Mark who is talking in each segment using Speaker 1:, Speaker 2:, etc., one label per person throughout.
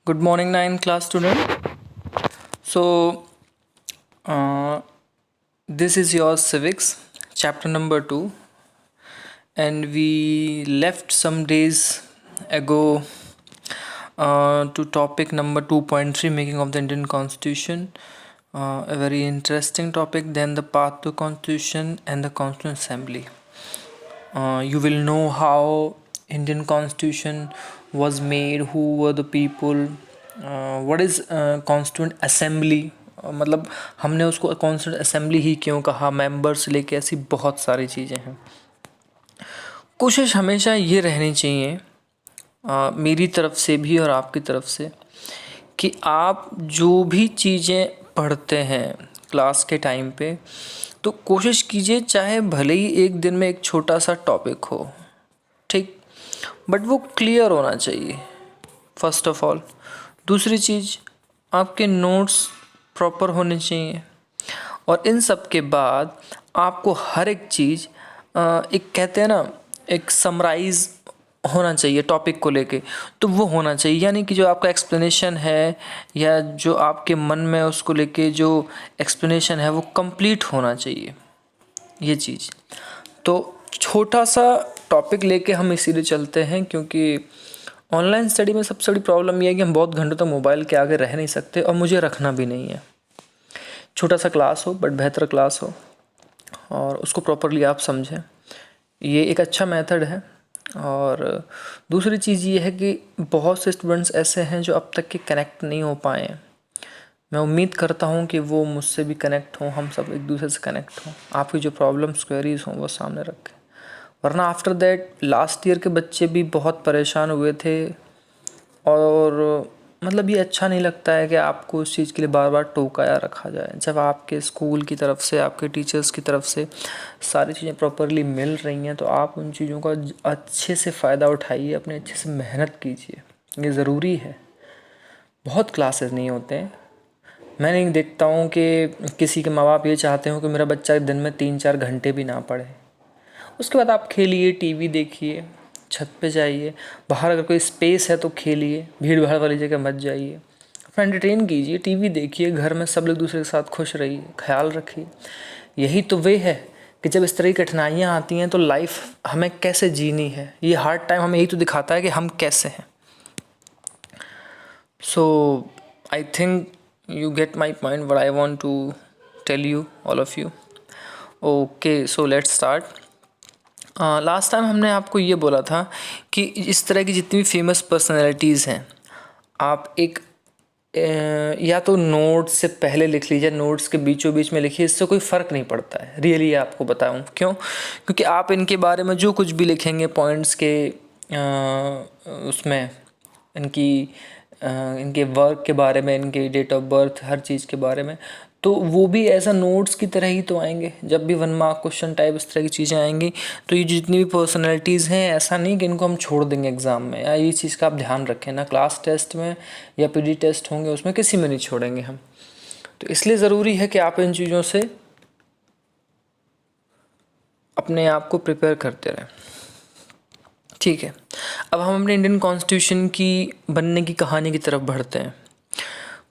Speaker 1: Good morning, 9th class student. So, uh, this is your civics, chapter number 2, and we left some days ago to topic number 2.3, making of the Indian Constitution. A very interesting topic. Then the path to Constitution and the Constituent Assembly. You will know how Indian Constitution was made, who were the people, what is Constituent Assembly, मतलब हमने उसको constituent assembly ही क्यों कहा, members लेके, ऐसी बहुत सारी चीज़ें हैं। कोशिश हमेशा ये रहनी चाहिए मेरी तरफ से भी और आपकी तरफ से कि आप जो भी चीज़ें पढ़ते हैं क्लास के टाइम पे, तो कोशिश कीजिए चाहे भले ही एक दिन में एक छोटा सा टॉपिक हो, ठीक, बट वो क्लियर होना चाहिए फर्स्ट ऑफ ऑल। दूसरी चीज़, आपके नोट्स प्रॉपर होने चाहिए, और इन सब के बाद आपको हर एक चीज़ एक कहते हैं ना, एक समराइज़ होना चाहिए टॉपिक को लेके, तो वो होना चाहिए। यानी कि जो आपका एक्सप्लेनेशन है या जो आपके मन में उसको लेके जो एक्सप्लेनेशन है वो कंप्लीट होना चाहिए, ये चीज़। तो छोटा सा टॉपिक लेके हम इसीलिए चलते हैं क्योंकि ऑनलाइन स्टडी में सबसे बड़ी प्रॉब्लम ये है कि हम बहुत घंटों तक मोबाइल के आगे रह नहीं सकते, और मुझे रखना भी नहीं है। छोटा सा क्लास हो बट बेहतर क्लास हो और उसको प्रॉपरली आप समझें, ये एक अच्छा मेथड है। और दूसरी चीज़ ये है कि बहुत से स्टूडेंट्स ऐसे हैं जो अब तक के कनेक्ट नहीं हो पाए हैं। मैं उम्मीद करता हूँ कि वो मुझसे भी कनेक्ट हों, हम सब एक दूसरे से कनेक्ट हों, आपकी जो प्रॉब्लम्स क्वेरीज हों वो सामने रखें। वरना आफ्टर दैट लास्ट ईयर के बच्चे भी बहुत परेशान हुए थे, और मतलब ये अच्छा नहीं लगता है कि आपको उस चीज़ के लिए बार बार टोकाया रखा जाए, जब आपके स्कूल की तरफ से, आपके टीचर्स की तरफ से सारी चीज़ें प्रॉपरली मिल रही हैं, तो आप उन चीज़ों का अच्छे से फ़ायदा उठाइए, अपने अच्छे से मेहनत कीजिए, ये ज़रूरी है। बहुत क्लासेस नहीं होते हैं। मैं नहीं देखता हूँ कि किसी के माँ बाप ये चाहते हो कि मेरा बच्चा दिन में 3-4 घंटे भी ना पढ़े। उसके बाद आप खेलिए, टीवी देखिए, छत पे जाइए, बाहर अगर कोई स्पेस है तो खेलिए, भीड़ भाड़ वाली जगह मत जाइए, अपना एंटरटेन कीजिए, टीवी देखिए, घर में सब लोग दूसरे के साथ खुश रहिए, ख्याल रखिए। यही तो वे है कि जब इस तरह की कठिनाइयाँ आती हैं तो लाइफ हमें कैसे जीनी है, ये हार्ड टाइम हमें यही तो दिखाता है कि हम कैसे हैं। So I think you get my point what I want to tell you, all of you. Okay, so let's start. Last time हमने आपको ये बोला था कि इस तरह की जितनी भी फेमस पर्सनैलिटीज़ हैं, आप एक या तो नोट्स से पहले लिख लीजिए, नोट्स के बीचों बीच में लिखिए, इससे कोई फ़र्क नहीं पड़ता है रियली। आपको बताऊं क्यों? क्योंकि आप इनके बारे में जो कुछ भी लिखेंगे पॉइंट्स के उसमें, इनके वर्क के बारे में, इनके डेट ऑफ बर्थ, हर चीज़ के बारे में, तो वो भी ऐसा नोट्स की तरह ही तो आएंगे। जब भी 1 मार्क क्वेश्चन टाइप इस तरह की चीज़ें आएंगी, तो ये जितनी भी पर्सनैलिटीज़ हैं, ऐसा नहीं कि इनको हम छोड़ देंगे एग्ज़ाम में, या ये चीज़ का आप ध्यान रखें ना, क्लास टेस्ट में या पीडी टेस्ट होंगे उसमें किसी में नहीं छोड़ेंगे हम। तो इसलिए ज़रूरी है कि आप इन चीज़ों से अपने आप को प्रिपेयर करते रहें, ठीक है। अब हम अपने इंडियन कॉन्स्टिट्यूशन की बनने की कहानी की तरफ बढ़ते हैं।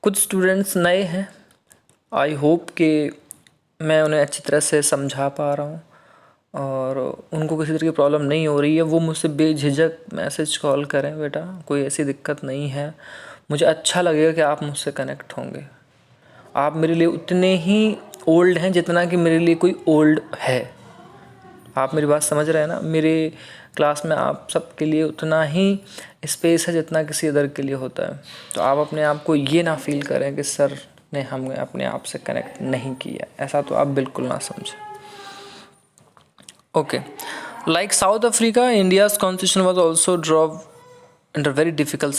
Speaker 1: कुछ स्टूडेंट्स नए हैं, आई होप कि मैं उन्हें अच्छी तरह से समझा पा रहा हूँ और उनको किसी तरह की प्रॉब्लम नहीं हो रही है। वो मुझसे बेझिझक मैसेज कॉल करें, बेटा कोई ऐसी दिक्कत नहीं है, मुझे अच्छा लगेगा कि आप मुझसे कनेक्ट होंगे। आप मेरे लिए उतने ही ओल्ड हैं जितना कि मेरे लिए कोई ओल्ड है। आप मेरी बात समझ रहे हैं ना? मेरे क्लास में आप सबके लिए उतना ही स्पेस है जितना किसी अदर के लिए होता है। तो आप अपने आप को ये ना फील करें कि सर ने हमें अपने आप से कनेक्ट नहीं किया, ऐसा तो आप बिल्कुल ना समझें। Okay, like south Africa, India's constitution was also draw under very difficult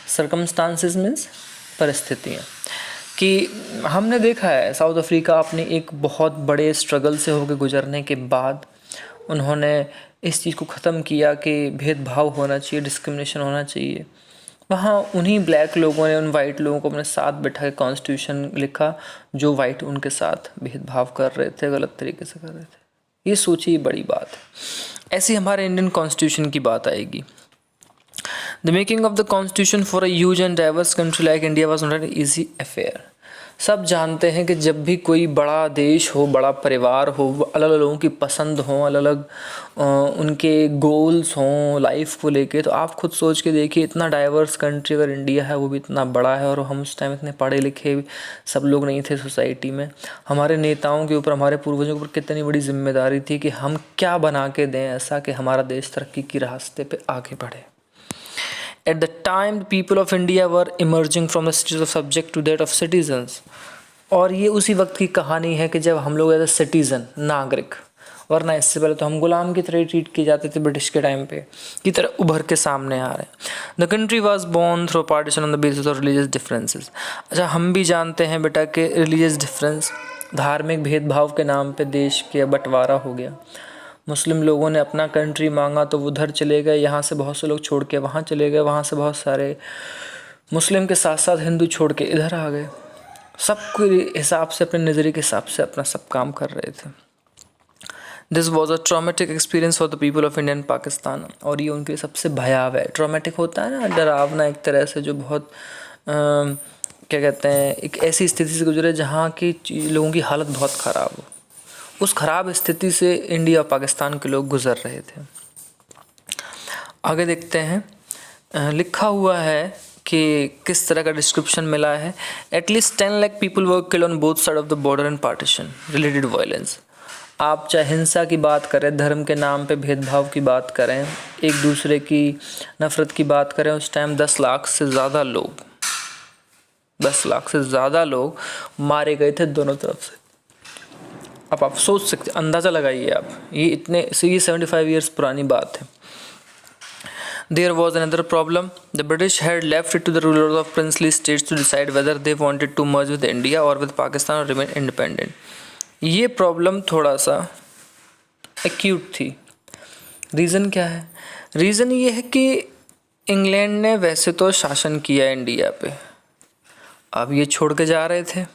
Speaker 1: circumstances means परिस्थितियाँ, कि हमने देखा है साउथ अफ्रीका अपने एक बहुत बड़े स्ट्रगल से होकर गुजरने के बाद उन्होंने इस चीज़ को ख़त्म किया कि भेदभाव होना चाहिए, डिस्क्रिमिनेशन होना चाहिए। वहाँ उन्हीं ब्लैक लोगों ने उन वाइट लोगों को अपने साथ बैठा के कॉन्स्टिट्यूशन लिखा, जो वाइट उनके साथ भेदभाव कर रहे थे, गलत तरीके से कर रहे थे। ये सोचिए बड़ी बात है। ऐसी हमारे इंडियन कॉन्स्टिट्यूशन की बात आएगी। The making of the constitution for a huge and diverse country like India was not an easy affair. सब जानते हैं कि जब भी कोई बड़ा देश हो, बड़ा परिवार हो, अलग अलग लोगों की पसंद हो, अलग अलग उनके गोल्स हों लाइफ को लेके, तो आप खुद सोच के देखिए इतना डाइवर्स कंट्री अगर इंडिया है, वो भी इतना बड़ा है, और हम उस टाइम इतने पढ़े लिखे सब लोग नहीं थे सोसाइटी में। हमारे नेताओं के ऊपर, हमारे पूर्वजों के ऊपर कितनी बड़ी जिम्मेदारी थी कि हम क्या बना के दें ऐसा कि हमारा देश तरक्की की रास्ते पे आगे बढ़े। At the time, the people of India were emerging from the status of subject to that of citizens। और ये उसी वक्त की कहानी है कि जब हम लोग एज ए सिटीज़न, नागरिक, वरना इससे पहले तो हम गुलाम की तरह ट्रीट किए जाते थे ब्रिटिश के टाइम पे, की तरह उभर के सामने आ रहे हैं। The country was born through partition on the basis of religious differences. अच्छा, हम भी जानते हैं बेटा कि रिलीजियस डिफरेंस, धार्मिक भेदभाव के नाम पे देश के बंटवारा हो गया। मुस्लिम लोगों ने अपना कंट्री मांगा तो वो उधर चले गए, यहाँ से बहुत से लोग छोड़ के वहाँ चले गए, वहाँ से बहुत सारे मुस्लिम के साथ साथ हिंदू छोड़ के इधर आ गए। सबके हिसाब से, अपने नज़रिए के हिसाब से अपना सब काम कर रहे थे। This was a traumatic experience for the people of India and Pakistan. और ये उनके लिए सबसे भयावह है। ट्रामेटिक होता है ना, डरावना एक तरह से, जो बहुत क्या कहते हैं, एक ऐसी स्थिति से गुजरे जहाँ की लोगों की हालत बहुत ख़राब हो। उस ख़राब स्थिति से इंडिया और पाकिस्तान के लोग गुज़र रहे थे। आगे देखते हैं, लिखा हुआ है कि किस तरह का डिस्क्रिप्शन मिला है। At least 10 lakh people were killed on both side of the border and partition related violence. आप चाहे हिंसा की बात करें, धर्म के नाम पे भेदभाव की बात करें, एक दूसरे की नफ़रत की बात करें, उस टाइम 10 लाख से ज़्यादा लोग मारे गए थे दोनों तरफ से। अब आप सोच सकते, अंदाज़ा लगाइए आप, ये 75 ईयर्स पुरानी बात है। There was another problem. The British had left it to the rulers of princely states to decide whether they wanted to merge with India or with Pakistan or remain independent. ये problem थोड़ा सा acute थी। Reason क्या है? Reason ये है कि England ने वैसे तो शासन किया इंडिया पे, अब ये छोड़ के जा रहे थे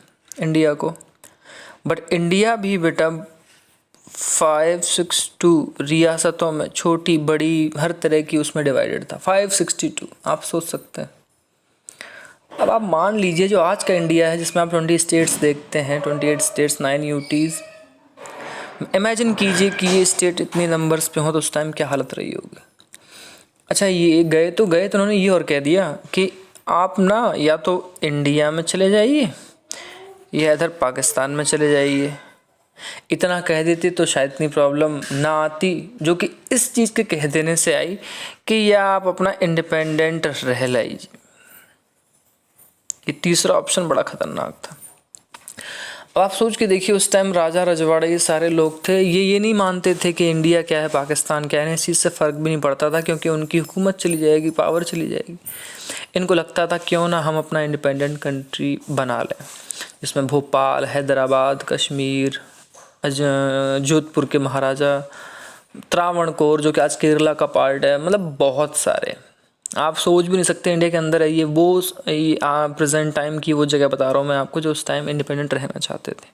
Speaker 1: इंडिया को, बट इंडिया भी बेटा 562 रियासतों में, छोटी बड़ी हर तरह की उसमें डिवाइडेड था। 562, आप सोच सकते हैं। अब आप मान लीजिए जो आज का इंडिया है जिसमें आप 20 स्टेट्स देखते हैं, 28 स्टेट्स, 9 यूटीज़, इमेजिन कीजिए कि ये स्टेट इतनी नंबर्स पे हो तो उस टाइम क्या हालत रही होगी। अच्छा, ये गए तो उन्होंने ये और कह दिया कि आप ना या तो इंडिया में चले जाइए या इधर पाकिस्तान में चले जाइए। इतना कह देते तो शायद इतनी प्रॉब्लम ना आती, जो कि इस चीज़ के कह देने से आई कि या आप अपना इंडिपेंडेंट रह लीजिए। ये तीसरा ऑप्शन बड़ा ख़तरनाक था। अब आप सोच के देखिए, उस टाइम राजा रजवाड़े ये सारे लोग थे, ये नहीं मानते थे कि इंडिया क्या है, पाकिस्तान क्या है। इस चीज़ से फ़र्क भी नहीं पड़ता था, क्योंकि उनकी हुकूमत चली जाएगी, पावर चली जाएगी। इनको लगता था क्यों ना हम अपना इंडिपेंडेंट कंट्री बना लें, जिसमें भोपाल, हैदराबाद, कश्मीर, जोधपुर के महाराजा, त्रावणकोर जो कि आज केरला का पार्ट है, मतलब बहुत सारे, आप सोच भी नहीं सकते इंडिया के अंदर है ये। वो प्रेजेंट टाइम की वो जगह बता रहा हूँ मैं आपको, जो उस टाइम इंडिपेंडेंट रहना चाहते थे।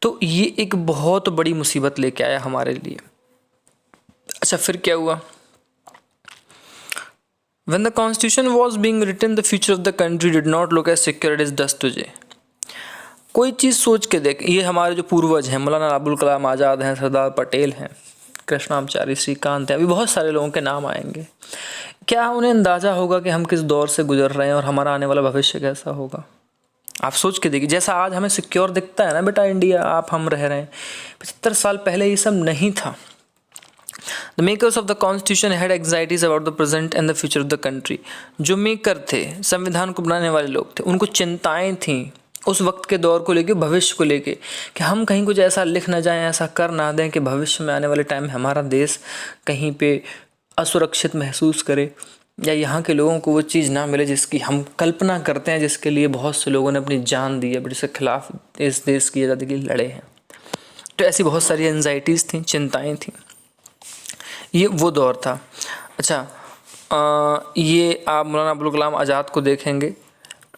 Speaker 1: तो ये एक बहुत बड़ी मुसीबत लेके आया हमारे लिए। अच्छा, फिर क्या हुआ? When the constitution was being written, the future of the country did not look as secure as it does today। कोई चीज़ सोच के देख, ये हमारे जो पूर्वज हैं, मौलाना अबुल कलाम आज़ाद हैं, सरदार पटेल हैं, कृष्णाचार्य, श्रीकांत हैं, अभी बहुत सारे लोगों के नाम आएंगे। क्या उन्हें अंदाज़ा होगा कि हम किस दौर से गुजर रहे हैं और हमारा आने वाला भविष्य कैसा होगा? आप सोच के देखिए, जैसा आज हमें सिक्योर दिखता है ना बेटा इंडिया, हम रह रहे हैं, 75 साल पहले ये सब नहीं था। The makers of the constitution had anxieties about the present and the future of the country। जो मेकर थे, संविधान को बनाने वाले लोग थे, उनको चिंताएं थीं उस वक्त के दौर को लेके, भविष्य को लेके, कि हम कहीं कुछ ऐसा लिख ना जाएं, ऐसा कर ना दें कि भविष्य में आने वाले टाइम में हमारा देश कहीं पे असुरक्षित महसूस करे, या यहाँ के लोगों को वो चीज़ ना मिले जिसकी हम कल्पना करते हैं, जिसके लिए बहुत से लोगों ने अपनी जान दी है, ब्रिटिश के खिलाफ इस देश की आज़ादी के लिए लड़े हैं। तो ऐसी बहुत सारी एंजाइटीज़ थी, चिंताएँ थीं। ये वो दौर था। अच्छा, ये आप मौलाना अबुल कलाम आज़ाद को देखेंगे।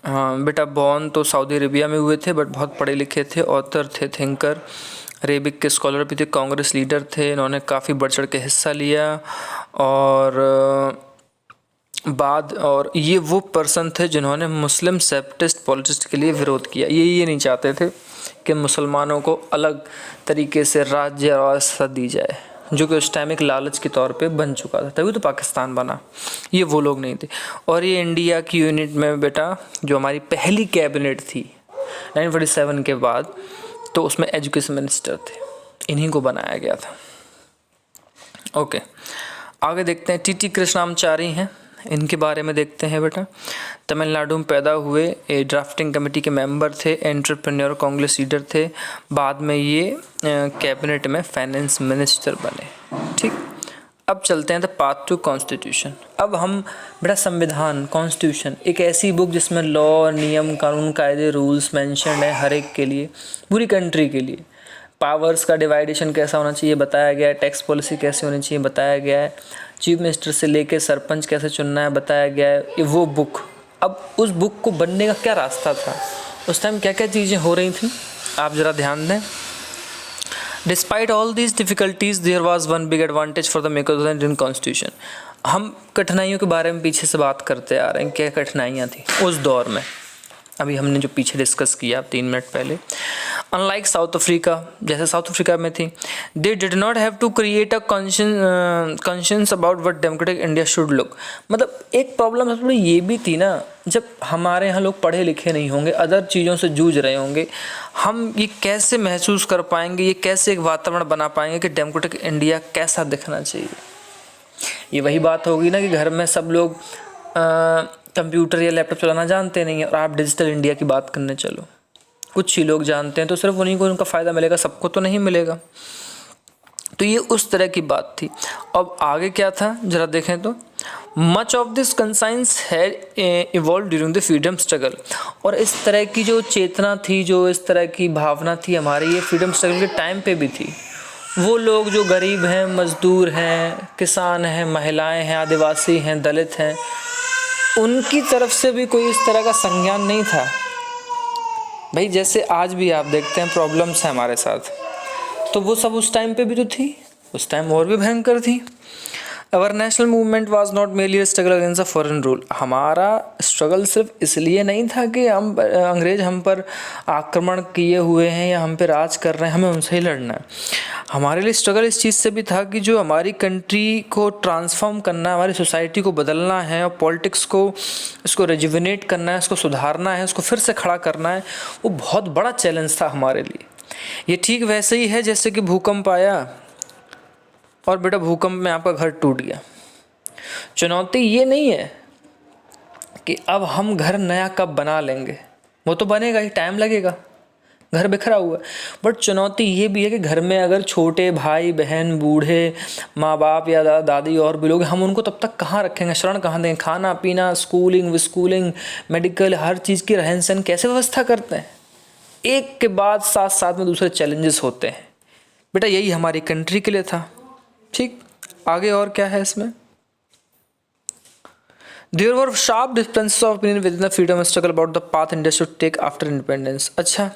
Speaker 1: बेटा बॉर्न तो सऊदी अरेबिया में हुए थे, बट बहुत पढ़े लिखे थे, ऑथर थे, थिंकर, अरेबिक के स्कॉलर भी थे, कांग्रेस लीडर थे। इन्होंने काफ़ी बढ़ चढ़ के हिस्सा लिया और बाद, और ये वो पर्सन थे जिन्होंने मुस्लिम सेपरेटिस्ट पॉलिटिक्स के लिए विरोध किया। ये नहीं चाहते थे कि मुसलमानों को अलग तरीके से राज्य और व्यवस्था दी जाए, जो कि उस टाइम एक लालच के तौर पे बन चुका था, तभी तो पाकिस्तान बना। ये वो लोग नहीं थे। और ये इंडिया की यूनिट में बेटा जो हमारी पहली कैबिनेट थी 1947 के बाद, तो उसमें एजुकेशन मिनिस्टर थे, इन्हीं को बनाया गया था। ओके, आगे देखते हैं। टी कृष्णामाचारी हैं, इनके बारे में देखते हैं बेटा। तमिलनाडु में पैदा हुए, ड्राफ्टिंग कमेटी के मेंबर थे, एंटरप्रेन्योर कांग्रेस लीडर थे। बाद में ये कैबिनेट में फाइनेंस मिनिस्टर बने। ठीक, अब चलते हैं द पाथ टू कॉन्स्टिट्यूशन। अब हम बेटा संविधान, कॉन्स्टिट्यूशन, एक ऐसी बुक जिसमें लॉ, नियम, कानून, कायदे, रूल्स मेंशन है हर एक के लिए, पूरी कंट्री के लिए। पावर्स का डिवाइडेशन कैसा होना चाहिए बताया गया है, टैक्स पॉलिसी कैसे होनी चाहिए बताया गया है, चीफ मिनिस्टर से लेके सरपंच कैसे चुनना है बताया गया है। ये वो बुक। अब उस बुक को बनने का क्या रास्ता था, उस टाइम क्या क्या चीज़ें हो रही थी, आप ज़रा ध्यान दें। Despite all these difficulties there was one big advantage for the makers of the Indian constitution. हम कठिनाइयों के बारे में पीछे से बात करते आ रहे हैं, क्या कठिनाइयाँ थी उस दौर में। अभी हमने जो पीछे डिस्कस किया 3 मिनट पहले, अनलाइक साउथ अफ्रीका, जैसे साउथ अफ्रीका में थी, they did not have to create a conscience about what democratic India should look. मतलब एक प्रॉब्लम सबसे बड़ी ये भी थी ना, जब हमारे यहाँ लोग पढ़े लिखे नहीं होंगे, अदर चीज़ों से जूझ रहे होंगे, हम ये कैसे महसूस कर पाएंगे, ये कैसे एक वातावरण बना पाएंगे कि डेमोक्रेटिक इंडिया कैसा दिखना चाहिए। ये वही बात होगी ना कि घर में सब लोग कंप्यूटर या लैपटॉप चलाना जानते नहीं हैं, और आप डिजिटल इंडिया की बात करने चलो, कुछ ही लोग जानते हैं, तो सिर्फ उन्हीं को उनका फ़ायदा मिलेगा, सबको तो नहीं मिलेगा। तो ये उस तरह की बात थी। अब आगे क्या था जरा देखें तो, much of this conscience had evolve during the freedom struggle. और इस तरह की जो चेतना थी, जो इस तरह की भावना थी हमारी, ये फ्रीडम स्ट्रगल के टाइम पे भी थी। वो लोग जो गरीब हैं, मज़दूर हैं, किसान हैं, महिलाएं हैं, आदिवासी हैं, दलित हैं, उनकी तरफ से भी कोई इस तरह का संज्ञान नहीं था भाई। जैसे आज भी आप देखते हैं प्रॉब्लम्स हैं हमारे साथ, तो वो सब उस टाइम पे भी तो थी, उस टाइम और भी भयंकर थी। Our national movement was not merely struggle against the foreign rule. हमारा स्ट्रगल सिर्फ इसलिए नहीं था कि हम अंग्रेज हम पर आक्रमण किए हुए हैं या हम पे राज कर रहे हैं, हमें उनसे ही लड़ना है। हमारे लिए स्ट्रगल इस चीज़ से भी था कि जो हमारी कंट्री को ट्रांसफॉर्म करना है, हमारी सोसाइटी को बदलना है, और पॉलिटिक्स को इसको रिजुविनेट करना है, इसको सुधारना है, इसको फिर से खड़ा करना है, वो बहुत बड़ा चैलेंज था हमारे लिए। ये ठीक वैसे ही है जैसे कि भूकंप आया और बेटा भूकंप में आपका घर टूट गया। चुनौती ये नहीं है कि अब हम घर नया कब बना लेंगे, वो तो बनेगा ही, टाइम लगेगा, घर बिखरा हुआ है। बट चुनौती ये भी है कि घर में अगर छोटे भाई बहन, बूढ़े, माँ बाप या दादा दादी और भी लोग, हम उनको तब तक कहाँ रखेंगे, शरण कहाँ देंगे, खाना पीना, स्कूलिंग विस्कूलिंग, मेडिकल, हर चीज़ की रहन सहन कैसे व्यवस्था करते हैं। एक के बाद साथ साथ में दूसरे चैलेंजेस होते हैं बेटा, यही हमारी कंट्री के लिए था। ठीक, आगे और क्या है इसमें। There were sharp differences of opinion within the freedom struggle about the path India should take after independence। अच्छा,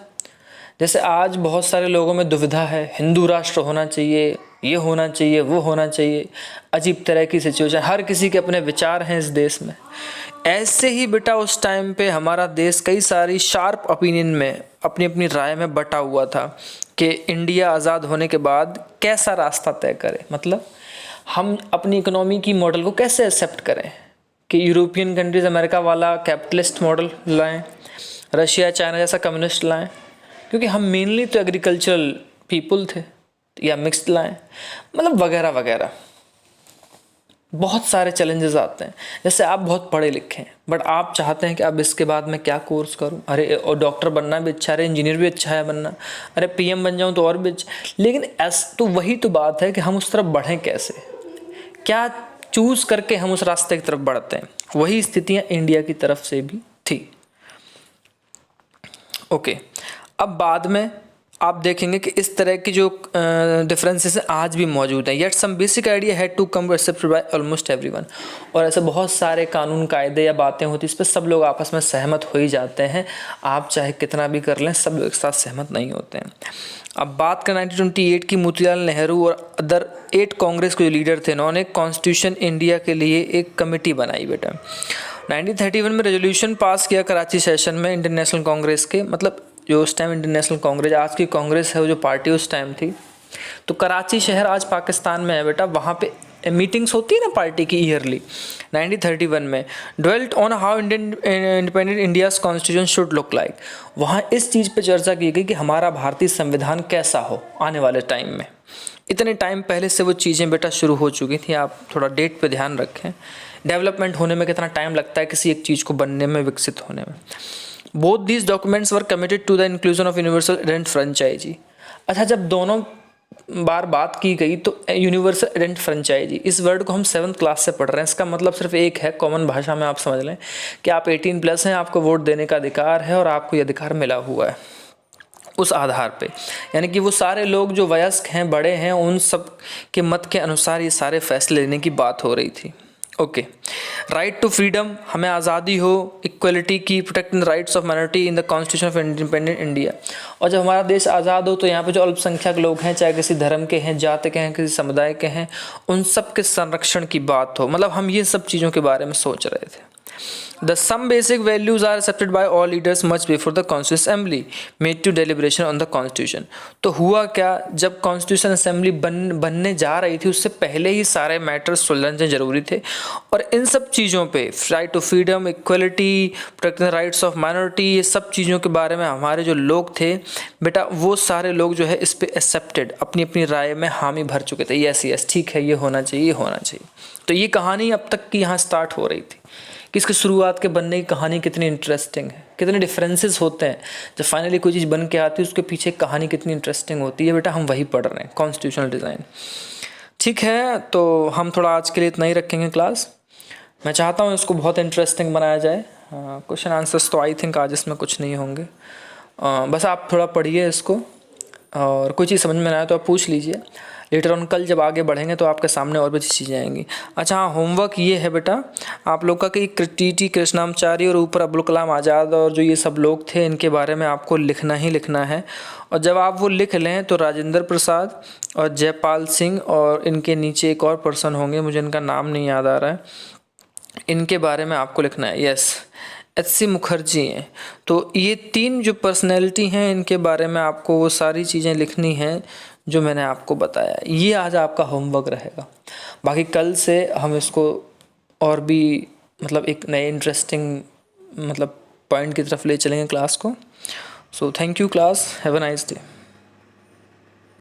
Speaker 1: जैसे आज बहुत सारे लोगों में दुविधा है, हिंदू राष्ट्र होना चाहिए, ये होना चाहिए, वो होना चाहिए, अजीब तरह की सिचुएशन, हर किसी के अपने विचार हैं इस देश में। ऐसे ही बेटा उस टाइम पे हमारा देश कई सारी शार्प ओपिनियन में, अपनी अपनी राय में बटा हुआ था कि इंडिया आज़ाद होने के बाद कैसा रास्ता तय करें। मतलब हम अपनी इकोनॉमी की मॉडल को कैसे एक्सेप्ट करें, कि यूरोपियन कंट्रीज़ अमेरिका वाला कैपिटलिस्ट मॉडल लाएं, रशिया चाइना जैसा कम्युनिस्ट लाएं, क्योंकि हम मेनली तो एग्रीकल्चरल पीपल थे, या मिक्स्ड लाएं, मतलब वगैरह वगैरह। बहुत सारे चैलेंजेस आते हैं। जैसे आप बहुत पढ़े लिखे हैं, बट आप चाहते हैं कि अब इसके बाद मैं क्या कोर्स करूं, अरे और डॉक्टर बनना भी अच्छा है, इंजीनियर भी अच्छा है बनना, अरे पीएम बन जाऊं तो और भी अच्छा। लेकिन तो वही तो बात है कि हम उस तरफ बढ़ें कैसे, क्या चूज़ करके हम उस रास्ते की तरफ बढ़ते हैं। वही स्थितियां इंडिया की तरफ से भी थी। ओके, अब बाद में आप देखेंगे कि इस तरह की जो डिफरेंसेस आज भी मौजूद हैं, yet some basic idea had to come accepted by almost everyone. और ऐसे बहुत सारे कानून कायदे या बातें होती हैं, इस पर सब लोग आपस में सहमत हो ही जाते हैं। आप चाहे कितना भी कर लें, सब लोग एक साथ सहमत नहीं होते हैं। अब बात करें 1928 की, मोतीलाल नेहरू और अदर 8 कांग्रेस के जो लीडर थे, उन्होंने कॉन्स्टिट्यूशन इंडिया के लिए एक कमेटी बनाई बेटा। 1931 में रेजोल्यूशन पास किया कराची सेशन में इंडियन नेशनल कांग्रेस के, मतलब जो उस टाइम इंडियन नेशनल कांग्रेस, आज की कांग्रेस है, वो जो पार्टी उस टाइम थी। तो कराची शहर आज पाकिस्तान में है बेटा, वहाँ पे मीटिंग्स होती है ना पार्टी की ईयरली। 1931 में dwelt on how independent India's constitution should look like. वहाँ इस चीज़ पे चर्चा की गई कि हमारा भारतीय संविधान कैसा हो आने वाले टाइम में। इतने टाइम पहले से वो चीज़ें बेटा शुरू हो चुकी थी। आप थोड़ा डेट पे ध्यान रखें, डेवलपमेंट होने में कितना टाइम लगता है किसी एक चीज़ को बनने में, विकसित होने में। Both these documents were committed to the inclusion of universal rent franchise. अच्छा, जब दोनों बार बात की गई तो यूनिवर्सल रेंट फ्रेंचाइजी, इस वर्ड को हम 7th क्लास से पढ़ रहे हैं। इसका मतलब सिर्फ एक है, कॉमन भाषा में आप समझ लें कि आप 18+ हैं, आपको वोट देने का अधिकार है और आपको ये अधिकार मिला हुआ है उस आधार पे। यानी कि वो सारे लोग जो वयस्क हैं, बड़े हैं, उन सब के मत के अनुसार ये सारे फैसले लेने की बात हो रही थी। ओके, राइट टू फ्रीडम, हमें आज़ादी हो, इक्वलिटी की, protecting the rights of minority in the constitution of independent India. और जब हमारा देश आज़ाद हो तो यहाँ पे जो अल्पसंख्यक लोग हैं, चाहे किसी धर्म के हैं, जाति के हैं, किसी समुदाय के हैं, उन सब के संरक्षण की बात हो। मतलब हम ये सब चीज़ों के बारे में सोच रहे थे। The some basic values are accepted by all leaders much before the Constituent Assembly made to deliberation on the Constitution। तो हुआ क्या, जब कॉन्स्टिट्यूशन असेंबली बनने जा रही थी, उससे पहले ही सारे मैटर्स सुलझने जरूरी थे। और इन सब चीज़ों पे, right to freedom, equality, protecting rights of minority, ये सब चीज़ों के बारे में हमारे जो लोग थे बेटा, वो सारे लोग जो है इस पे एक्सेप्टेड, अपनी अपनी राय में हामी भर चुके थे। यस यस, ठीक है, ये होना चाहिए, ये होना चाहिए। तो ये कहानी अब तक की यहाँ स्टार्ट हो रही थी कि इसकी शुरुआत के बनने की कहानी कितनी इंटरेस्टिंग है, कितने डिफरेंसेस होते हैं। जब फाइनली कोई चीज़ बन के आती है, उसके पीछे कहानी कितनी इंटरेस्टिंग होती है बेटा, हम वही पढ़ रहे हैं, कॉन्स्टिट्यूशनल डिज़ाइन। ठीक है, तो हम थोड़ा आज के लिए इतना ही रखेंगे क्लास। मैं चाहता हूँ इसको बहुत इंटरेस्टिंग बनाया जाए। क्वेश्चन आंसर्स तो आई थिंक आज इसमें कुछ नहीं होंगे। बस आप थोड़ा पढ़िए इसको, और कोई चीज़ समझ में ना आए तो आप पूछ लीजिए। लेटर ऑन कल जब आगे बढ़ेंगे तो आपके सामने और भी चीज़ें आएंगी। अच्छा हाँ, होमवर्क ये है बेटा आप लोग का कि टी कृष्णामाचारी और ऊपर अब्दुल कलाम आज़ाद और जो ये सब लोग थे, इनके बारे में आपको लिखना ही लिखना है। और जब आप वो लिख लें तो राजेंद्र प्रसाद और जयपाल सिंह और इनके नीचे एक और पर्सन होंगे, मुझे इनका नाम नहीं याद आ रहा है, इनके बारे में आपको लिखना है। यस, HC मुखर्जी हैं। तो ये 3 जो पर्सनैलिटी हैं, इनके बारे में आपको वो सारी चीज़ें लिखनी हैं जो मैंने आपको बताया। ये आज आपका होमवर्क रहेगा। बाकी कल से हम इसको और भी मतलब एक नए इंटरेस्टिंग मतलब पॉइंट की तरफ ले चलेंगे क्लास को। So thank you class, have a nice day.